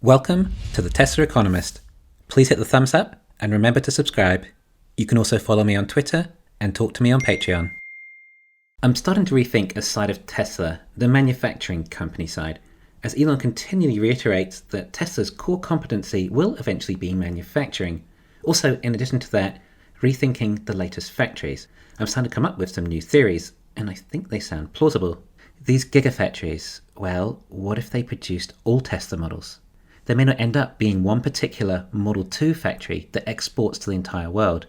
Welcome to the Tesla Economist. Please hit the thumbs up and remember to subscribe. You can also follow me on Twitter and talk to me on Patreon. I'm starting to rethink a side of Tesla, the manufacturing company side, as Elon continually reiterates that Tesla's core competency will eventually be manufacturing. Also, in addition to that, rethinking the latest factories. I'm starting to come up with some new theories, and I think they sound plausible. These gigafactories, well, what if they produced all Tesla models? They may not end up being one particular Model 2 factory that exports to the entire world.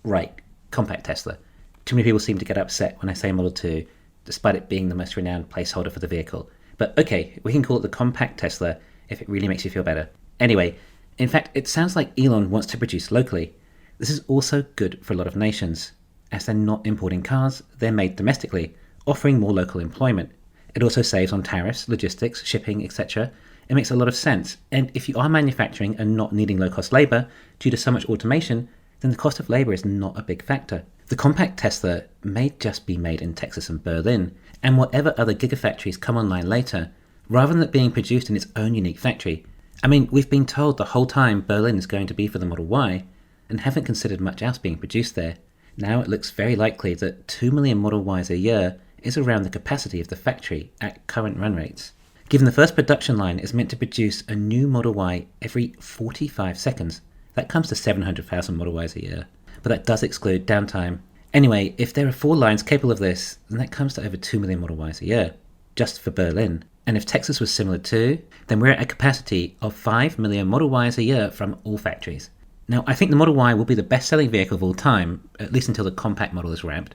Right, compact Tesla. Too many people seem to get upset when I say Model 2, despite it being the most renowned placeholder for the vehicle. But okay, we can call it the compact Tesla if it really makes you feel better. Anyway, in fact, it sounds like Elon wants to produce locally. This is also good for a lot of nations. As they're not importing cars, they're made domestically, offering more local employment. It also saves on tariffs, logistics, shipping, etc. It makes a lot of sense. And if you are manufacturing and not needing low-cost labor due to so much automation, then the cost of labor is not a big factor. The compact Tesla may just be made in Texas and Berlin, and whatever other gigafactories come online later, rather than it being produced in its own unique factory. I mean, we've been told the whole time Berlin is going to be for the Model Y, and haven't considered much else being produced there. Now it looks very likely that 2 million Model Ys a year is around the capacity of the factory at current run rates. Given the first production line is meant to produce a new Model Y every 45 seconds, that comes to 700,000 Model Ys a year. But that does exclude downtime. Anyway, if there are 4 lines capable of this, then that comes to over 2 million Model Ys a year, just for Berlin. And if Texas was similar too, then we're at a capacity of 5 million Model Ys a year from all factories. Now, I think the Model Y will be the best-selling vehicle of all time, at least until the compact model is ramped.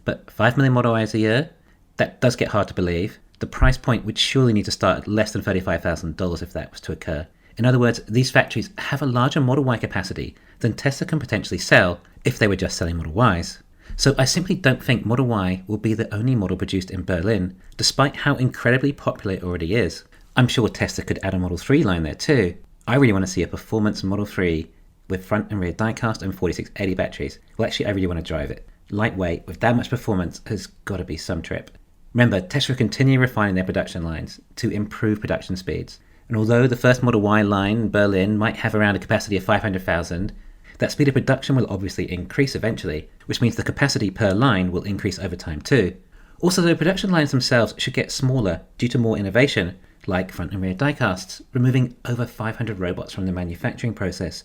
But 5 million Model Ys a year? That does get hard to believe. The price point would surely need to start at less than $35,000 if that was to occur. In other words, these factories have a larger Model Y capacity than Tesla can potentially sell if they were just selling Model Ys. So I simply don't think Model Y will be the only model produced in Berlin, despite how incredibly popular it already is. I'm sure Tesla could add a Model 3 line there too. I really want to see a performance Model 3 with front and rear diecast and 4680 batteries. Well, actually, I really want to drive it. Lightweight, with that much performance, has got to be some trip. Remember, Tesla continue refining their production lines to improve production speeds. And although the first Model Y line in Berlin might have around a capacity of 500,000, that speed of production will obviously increase eventually, which means the capacity per line will increase over time too. Also, the production lines themselves should get smaller due to more innovation, like front and rear diecasts, removing over 500 robots from the manufacturing process.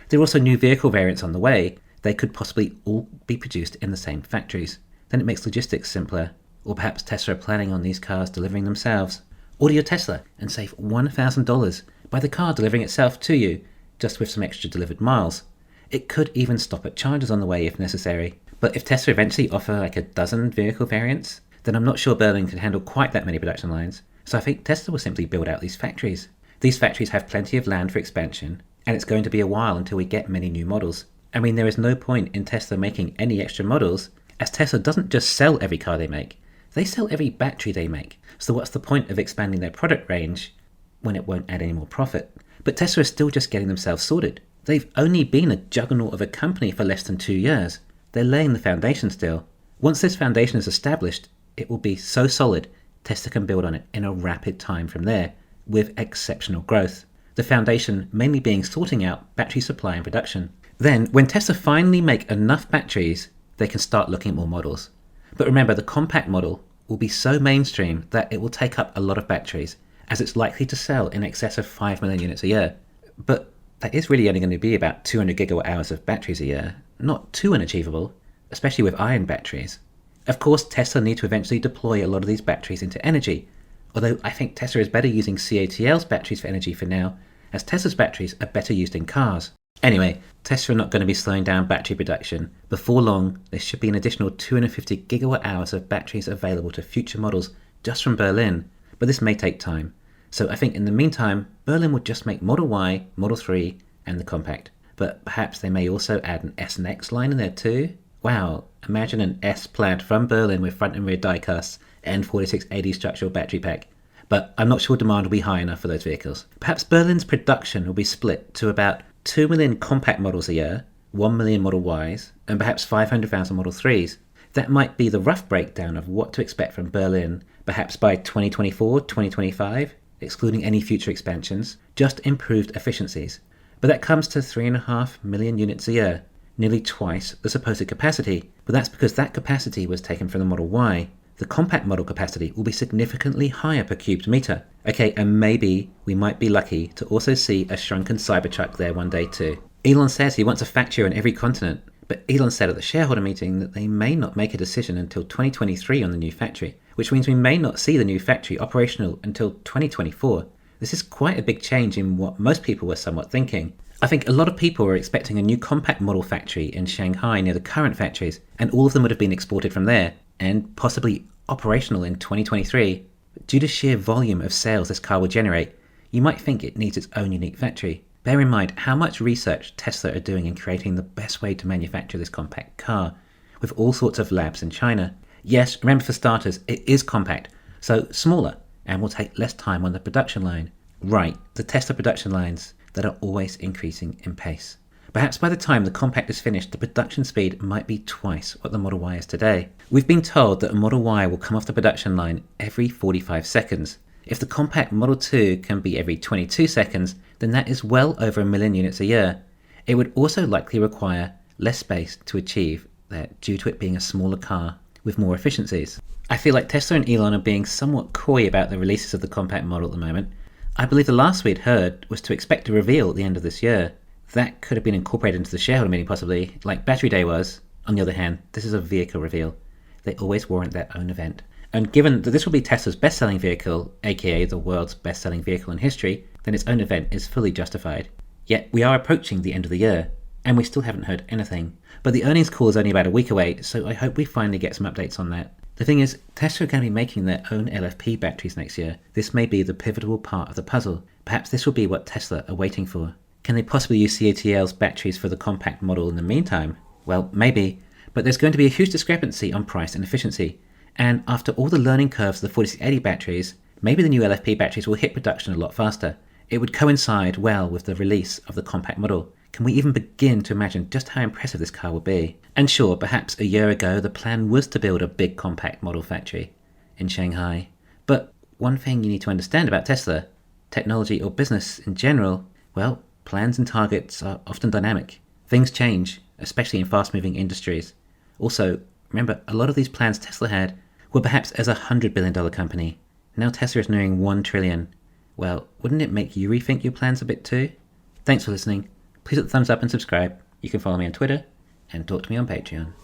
There are also new vehicle variants on the way. They could possibly all be produced in the same factories. Then it makes logistics simpler. Or perhaps Tesla are planning on these cars delivering themselves. Order your Tesla and save $1,000 by the car delivering itself to you, just with some extra delivered miles. It could even stop at chargers on the way if necessary. But if Tesla eventually offer like a dozen vehicle variants, then I'm not sure Berlin can handle quite that many production lines. So I think Tesla will simply build out these factories. These factories have plenty of land for expansion, and it's going to be a while until we get many new models. I mean, there is no point in Tesla making any extra models, as Tesla doesn't just sell every car they make. They sell every battery they make. So what's the point of expanding their product range when it won't add any more profit? But Tesla is still just getting themselves sorted. They've only been a juggernaut of a company for less than 2 years. They're laying the foundation still. Once this foundation is established, it will be so solid, Tesla can build on it in a rapid time from there, with exceptional growth. The foundation mainly being sorting out battery supply and production. Then, when Tesla finally make enough batteries, they can start looking at more models. But remember, the compact model will be so mainstream that it will take up a lot of batteries, as it's likely to sell in excess of 5 million units a year. But that is really only going to be about 200 gigawatt hours of batteries a year, not too unachievable, especially with iron batteries. Of course, Tesla need to eventually deploy a lot of these batteries into energy, although I think Tesla is better using CATL's batteries for energy for now, as Tesla's batteries are better used in cars. Anyway, Tesla are not going to be slowing down battery production. Before long, there should be an additional 250 gigawatt hours of batteries available to future models just from Berlin, but this may take time. So I think in the meantime, Berlin would just make Model Y, Model 3, and the compact. But perhaps they may also add an S and X line in there too? Wow, imagine an S planned from Berlin with front and rear diecasts and 4680 structural battery pack. But I'm not sure demand will be high enough for those vehicles. Perhaps Berlin's production will be split to about 2 million compact models a year, 1 million Model Ys, and perhaps 500,000 Model 3s. That might be the rough breakdown of what to expect from Berlin, perhaps by 2024, 2025. excluding any future expansions, just improved efficiencies. But that comes to 3.5 million units a year, nearly twice the supposed capacity, but that's because that capacity was taken from the Model Y. The compact model capacity will be significantly higher per cubed meter. Okay, and maybe we might be lucky to also see a shrunken Cybertruck there one day too. Elon says he wants a factory on every continent, but Elon said at the shareholder meeting that they may not make a decision until 2023 on the new factory, which means we may not see the new factory operational until 2024. This is quite a big change in what most people were somewhat thinking. I think a lot of people were expecting a new compact model factory in Shanghai near the current factories, and all of them would have been exported from there, and possibly operational in 2023. But due to sheer volume of sales this car will generate, you might think it needs its own unique factory. Bear in mind how much research Tesla are doing in creating the best way to manufacture this compact car, with all sorts of labs in China. Yes, remember for starters, it is compact, so smaller, and will take less time on the production line. Right, the Tesla production lines that are always increasing in pace. Perhaps by the time the compact is finished, the production speed might be twice what the Model Y is today. We've been told that a Model Y will come off the production line every 45 seconds. If the compact Model 2 can be every 22 seconds, then that is well over 1 million units a year. It would also likely require less space to achieve that due to it being a smaller car with more efficiencies. I feel like Tesla and Elon are being somewhat coy about the releases of the compact model at the moment. I believe the last we'd heard was to expect a reveal at the end of this year. That could have been incorporated into the shareholder meeting possibly, like Battery Day was. On the other hand, this is a vehicle reveal. They always warrant their own event. And given that this will be Tesla's best-selling vehicle, aka the world's best-selling vehicle in history, then its own event is fully justified. Yet we are approaching the end of the year, and we still haven't heard anything. But the earnings call is only about a week away, so I hope we finally get some updates on that. The thing is, Tesla are going to be making their own LFP batteries next year. This may be the pivotal part of the puzzle. Perhaps this will be what Tesla are waiting for. Can they possibly use CATL's batteries for the compact model in the meantime? Well, maybe, but there's going to be a huge discrepancy on price and efficiency. And after all the learning curves of the 4680 batteries, maybe the new LFP batteries will hit production a lot faster. It would coincide well with the release of the compact model. Can we even begin to imagine just how impressive this car will be? And sure, perhaps a year ago the plan was to build a big compact model factory in Shanghai. But one thing you need to understand about Tesla, technology or business in general, well, plans and targets are often dynamic. Things change, especially in fast-moving industries. Also, remember, a lot of these plans Tesla had were perhaps as a $100 billion company. Now Tesla is nearing $1 trillion. Well, wouldn't it make you rethink your plans a bit too? Thanks for listening. Please hit the thumbs up and subscribe. You can follow me on Twitter and talk to me on Patreon.